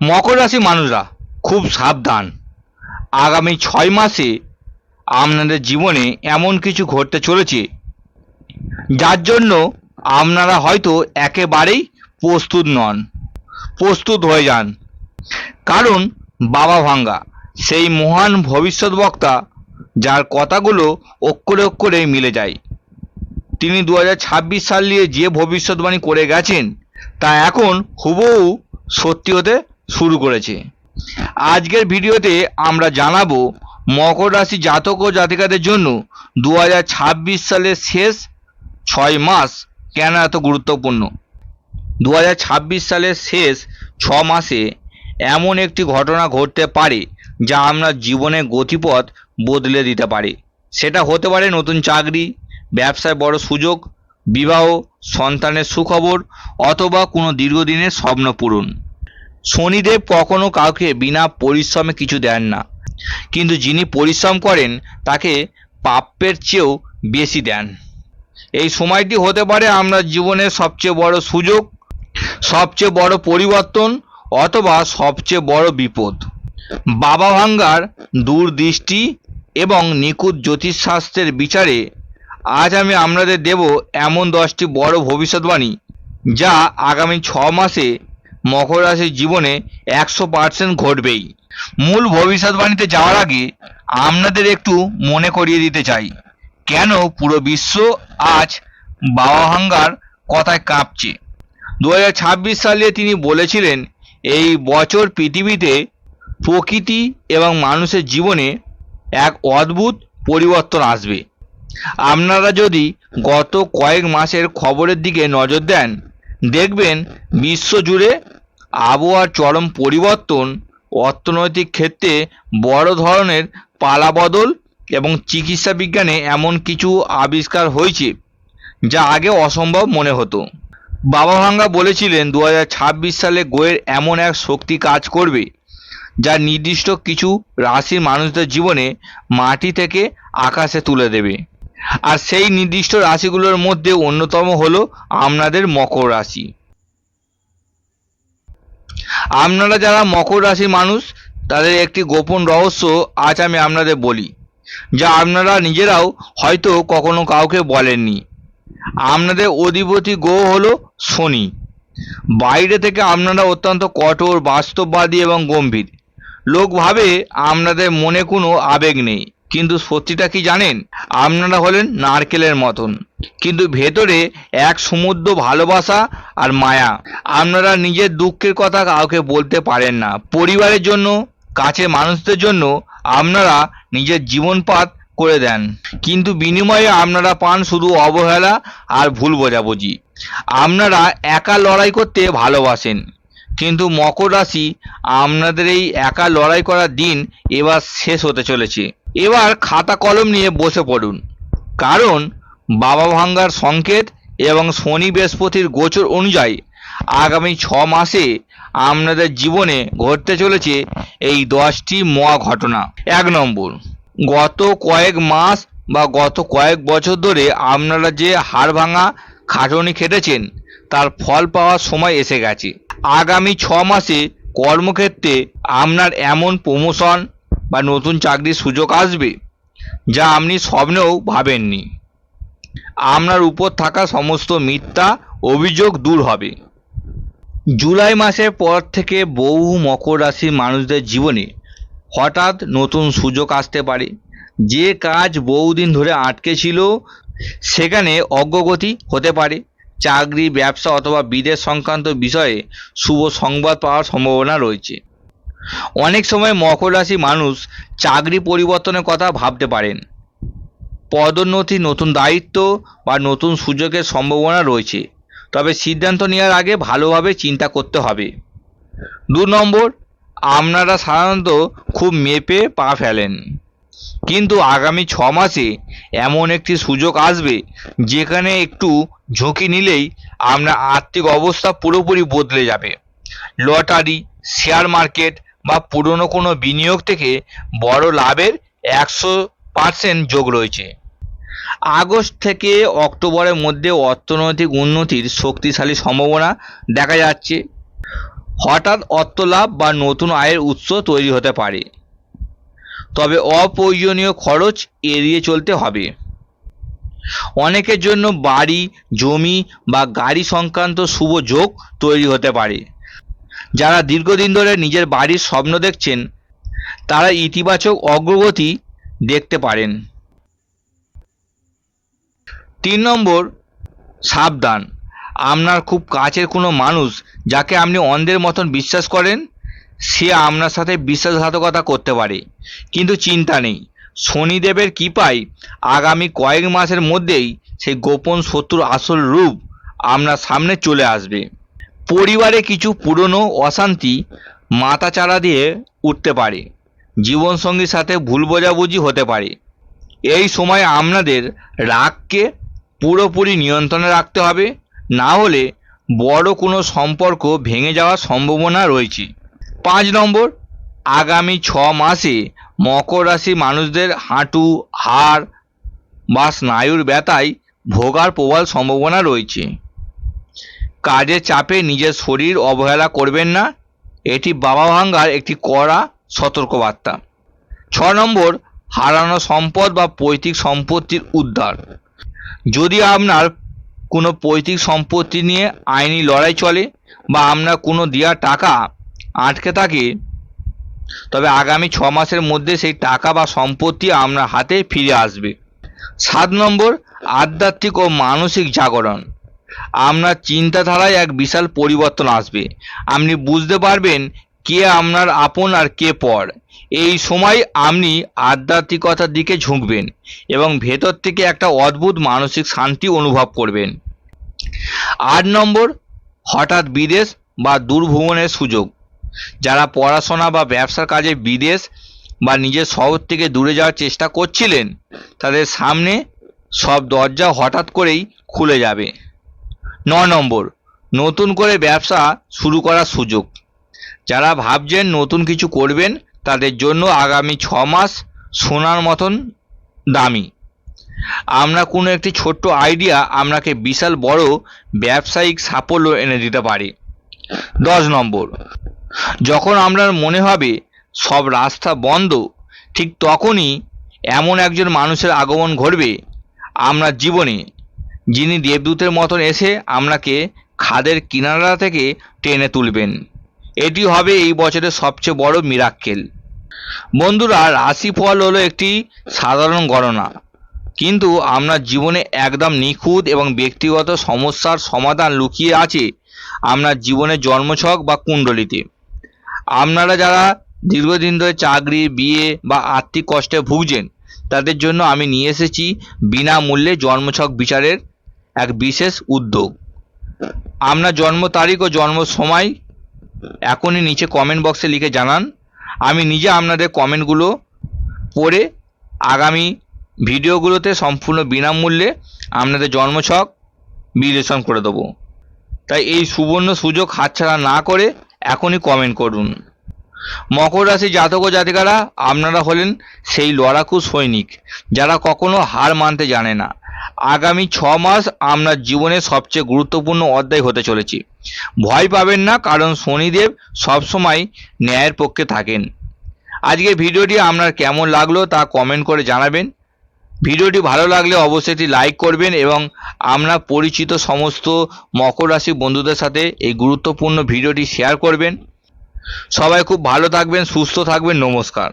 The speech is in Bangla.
মকর রাশি মানুষরা খুব সাবধান। আগামী 6 মাসে আপনাদের জীবনে এমন কিছু ঘটতে চলেছে যার জন্য আপনারা হয়তো একেবারেই প্রস্তুত নন। প্রস্তুত হয়ে যান, কারণ বাবা ভাঙ্গা সেই মহান ভবিষ্যৎ বক্তা, যার কথাগুলো অক্ষরে অক্ষরে মিলে যায়, তিনি 2026 সাল নিয়ে যে ভবিষ্যৎবাণী করে গেছেন তা এখন হুবহু সত্যি হতে শুরু করেছে। আজকের ভিডিওতে আমরা জানাবো মকর রাশি জাতক ও জাতিকাদের জন্য 2026 সালের শেষ 6 মাস কেন এত গুরুত্বপূর্ণ। 2026 সালের শেষ 6 মাসে এমন একটি ঘটনা ঘটতে পারে যা আপনার জীবনের গতিপথ বদলে দিতে পারে। সেটা হতে পারে নতুন চাকরি, ব্যবসায় বড় সুযোগ, বিবাহ, সন্তানের সুখবর, অথবা কোনো দীর্ঘদিনের স্বপ্ন পূরণ। শনিদেব কখনো কাউকে বিনা পরিশ্রমে কিছু দেন না, কিন্তু যিনি পরিশ্রম করেন তাকে প্রাপ্যের চেয়েও বেশি দেন। এই সময়টি হতে পারে আপনার জীবনের সবচেয়ে বড় সুযোগ, সবচেয়ে বড় পরিবর্তন, অথবা সবচেয়ে বড় বিপদ। বাবা ভাঙ্গার দূরদৃষ্টি এবং নিখুঁত জ্যোতিষশাস্ত্রের বিচারে আজ আমি আপনাদের দেব এমন 10টি বড় ভবিষ্যৎবাণী যা আগামী 6 মাসে মকর রাশির জীবনে 100% ঘটবেই। মূল ভবিষ্যৎবাণীতে যাওয়ার আগে আপনাদের একটু মনে করিয়ে দিতে চাই কেন পুরো বিশ্ব আজ বাবা ভাঙ্গার কথায় কাঁপছে। 2026 সালে তিনি বলেছিলেন, এই বছর পৃথিবীতে, প্রকৃতি এবং মানুষের জীবনে এক অদ্ভুত পরিবর্তন আসবে। আপনারা যদি গত কয়েক মাসের খবরের দিকে নজর দেন, দেখবেন বিশ্বজুড়ে আবহাওয়ার চরম পরিবর্তন, অর্থনৈতিক ক্ষেত্রে বড় ধরনের পালাবদল এবং চিকিৎসা বিজ্ঞানে এমন কিছু আবিষ্কার হয়েছে যা আগে অসম্ভব মনে হতো। বাবা ভাঙ্গা বলেছিলেন 2026 সালে গ্রহের এমন এক শক্তি কাজ করবে যা নির্দিষ্ট কিছু রাশির মানুষদের জীবনে মাটি থেকে আকাশে তুলে দেবে। আর সেই নির্দিষ্ট রাশিগুলোর মধ্যে অন্যতম হলো আপনাদের মকর রাশি। আপনারা যারা মকর রাশির মানুষ, তাদের একটি গোপন রহস্য আজ আমি আপনাদের বলি, যা আপনারা নিজেরাও হয়তো কখনো কাউকে বলেননি। আপনাদের অধিপতি গ্রহ হলো শনি। বাইরে থেকে আপনারা অত্যন্ত কঠোর, বাস্তববাদী এবং গম্ভীর। লোক ভাবে আপনাদের মনে কোনো আবেগ নেই, কিন্তু সত্যিটা কি জানেন? আপনারা হলেন নারকেলের মতন, কিন্তু ভেতরে এক সমুদ্র ভালোবাসা আর মায়া। আপনারা নিজের দুঃখের কথা কাউকে বলতে পারেন না। পরিবারের জন্য, কাছের মানুষদের জন্য আপনারা নিজের জীবনপাত করে দেন, কিন্তু বিনিময়ে আপনারা পান শুধু অবহেলা আর ভুল বোঝাবুঝি। আপনারা একা লড়াই করতে ভালোবাসেন, কিন্তু মকর রাশি, আপনাদের এই একা লড়াই করার দিন এবার শেষ হতে চলেছে। এবার খাতা কলম নিয়ে বসে পড়ুন, কারণ বাবা ভাঙ্গার সংকেত এবং শনি বৃহস্পতির গোচর অনুযায়ী আগামী 6 মাসে আপনাদের জীবনে ঘটতে চলেছে এই 10টি মহা ঘটনা। 1 নম্বর, গত কয়েক মাস বা গত কয়েক বছর ধরে আপনারা যে হাড় ভাঙা খাটুনি খেটেছেন তার ফল পাওয়ার সময় এসে গেছে। আগামী 6 মাসে কর্মক্ষেত্রে আপনার এমন প্রমোশন বা নতুন চাকরির সুযোগ আসবে যা আপনি স্বপ্নেও ভাবেননি। আপনার উপর থাকা সমস্ত মিথ্যা অভিযোগ দূর হবে। জুলাই মাসের পর থেকে বহু মকর রাশির মানুষদের জীবনে হঠাৎ নতুন সুযোগ আসতে পারে। যে কাজ বহুদিন ধরে আটকে ছিল সেখানে অগ্রগতি হতে পারে। চাকরি, ব্যবসা অথবা বিদেশ সংক্রান্ত বিষয়ে শুভ সংবাদ পাওয়ার সম্ভাবনা রয়েছে। অনেক সময় মকর রাশি মানুষ চাকরি পরিবর্তনের কথা ভাবতে পারেন। পদোন্নতি, নতুন দায়িত্ব বা নতুন সুযোগের সম্ভাবনা রয়েছে, তবে সিদ্ধান্ত নেওয়ার আগে ভালোভাবে চিন্তা করতে হবে। 2 নম্বর, আপনারা সাধারণত খুব মেপে পা ফেলেন, কিন্তু আগামী 6 মাসে এমন একটি সুযোগ আসবে যেখানে একটু ঝুঁকি নিলেই আপনার আর্থিক অবস্থা পুরোপুরি বদলে যাবে। লটারি, শেয়ার মার্কেট বা পুরনো কোনো বিনিয়োগ থেকে বড় লাভের 100% যোগ রয়েছে। আগস্ট থেকে অক্টোবরের মধ্যে অর্থনৈতিক উন্নতির শক্তিশালী সম্ভাবনা দেখা যাচ্ছে। হঠাৎ অর্থলাভ বা নতুন আয়ের উৎস তৈরি হতে পারে, তবে অপ্রয়োজনীয় খরচ এড়িয়ে চলতে হবে। অনেকের জন্য বাড়ি, জমি বা গাড়ি সংক্রান্ত শুভ যোগ তৈরি হতে পারে। যারা দীর্ঘদিন ধরে নিজের বাড়ির স্বপ্ন দেখছেন তারা ইতিবাচক অগ্রগতি দেখতে পারেন। 3 নম্বর, সাবধান। আপনার খুব কাছের কোনো মানুষ যাকে আপনি অন্ধের মতন বিশ্বাস করেন সে আপনার সাথে বিশ্বাসঘাতকতা করতে পারে, কিন্তু চিন্তা নেই, শনিদেবের কৃপায় আগামী কয়েক মাসের মধ্যেই সেই গোপন শত্রুর আসল রূপ আপনার সামনে চলে আসবে। পরিবারে কিছু পুরনো অশান্তি মাথাচাড়া দিয়ে উঠতে পারে, জীবনসঙ্গীর সাথে ভুল বোঝাবুঝি হতে পারে। এই সময় আপনাদের রাগকে পুরোপুরি নিয়ন্ত্রণে রাখতে হবে, না হলে বড় কোনো সম্পর্ক ভেঙে যাওয়ার সম্ভাবনা রয়েছে। 5 নম্বর, আগামী 6 মাসে মকর রাশির মানুষদের হাঁটু, হাড় বা স্নায়ুর ব্যথায় ভোগার প্রবল সম্ভাবনা রয়েছে। কাজের চাপে নিজের শরীর অবহেলা করবেন না, এটি বাবা ভাঙ্গার একটি কড়া সতর্কবার্তা। 6 নম্বর, হারানো সম্পদ বা পৈতৃক সম্পত্তির উদ্ধার। যদি আপনার কোনো পৈতৃক সম্পত্তি নিয়ে আইনি লড়াই চলে বা আপনার কোনো দেওয়া টাকা আটকে থাকে, তবে আগামী 6 মাসের মধ্যে সেই টাকা বা সম্পত্তি আপনার হাতে ফিরে আসবে। 7 নম্বর, আধ্যাত্মিক ও মানসিক জাগরণ। আপনার চিন্তাধারায় এক বিশাল পরিবর্তন আসবে, আপনি বুঝতে পারবেন কে আপনার আপন আর কে পর। এই সময় আপনি আধ্যাত্মিকতার দিকে ঝুঁকবেন এবং ভেতর থেকে একটা অদ্ভুত মানসিক শান্তি অনুভব করবেন। 8 নম্বর, হঠাৎ বিদেশ বা দূরভ্রমণের সুযোগ। যারা পড়াশোনা বা ব্যবসার কাজে বিদেশ বা নিজের শহর থেকে দূরে যাওয়ার চেষ্টা করছিলেন তাদের সামনে সব দরজা হঠাৎ করেই খুলে যাবে। 9 নম্বর, নতুন করে ব্যবসা শুরু করার সুযোগ। যারা ভাবছেন নতুন কিছু করবেন তাদের জন্য আগামী 6 মাস সোনার মতন দামি। আপনার কোনো একটি ছোট্ট আইডিয়া আপনাকে বিশাল বড় ব্যবসায়িক সাফল্য এনে দিতে পারে। 10 নম্বর, যখন আপনার মনে হবে সব রাস্তা বন্ধ, ঠিক তখনই এমন একজন মানুষের আগমন ঘটবে আপনার জীবনে যিনি দেবদূতের মতন এসে আপনাকে খাদের কিনারা থেকে টেনে তুলবেন। এটি হবে এই বছরের সবচেয়ে বড় মিরাক্কেল। বন্ধুরা, রাশিফল হলো একটি সাধারণ গণনা, কিন্তু আপনার জীবনে একদম নিখুঁত এবং ব্যক্তিগত সমস্যার সমাধান লুকিয়ে আছে আপনার জীবনের জন্মছক বা কুণ্ডলিতে। আপনারা যারা দীর্ঘদিন ধরে চাকরি, বিয়ে বা আর্থিক কষ্টে ভুগছেন তাদের জন্য আমি নিয়ে এসেছি বিনামূল্যে জন্মছক বিচারের এক বিশেষ উদ্যোগ। আপনার জন্ম তারিখ ও জন্ম সময় এখনই নিচে কমেন্ট বক্সে লিখে জানান। আমি নিজে আপনাদের কমেন্টগুলো পড়ে আগামী ভিডিওগুলোতে সম্পূর্ণ বিনামূল্যে আপনাদের জন্মছক বিশ্লেষণ করে দেবো। তাই এই সুবর্ণ সুযোগ হাতছাড়া না করে এখনই কমেন্ট করুন। মকর রাশি জাতক ও জাতিকারা, আপনারা হলেন সেই লড়াকু সৈনিক যারা কখনো হার মানতে জানে না। আগামী 6 মাস আপনার জীবনের সবচেয়ে গুরুত্বপূর্ণ অধ্যায় হতে চলেছে। ভয় পাবেন না, কারণ শনিদেব সবসময় ন্যায়ের পক্ষে থাকেন। আজকের ভিডিওটি আপনার কেমন লাগলো তা কমেন্ট করে জানাবেন। ভিডিওটি ভালো লাগলে অবশ্যই একটি লাইক করবেন এবং আপনার পরিচিত সমস্ত মকর রাশি বন্ধুদের সাথে এই গুরুত্বপূর্ণ ভিডিওটি শেয়ার করবেন। সবাই খুব ভালো থাকবেন, সুস্থ থাকবেন। নমস্কার।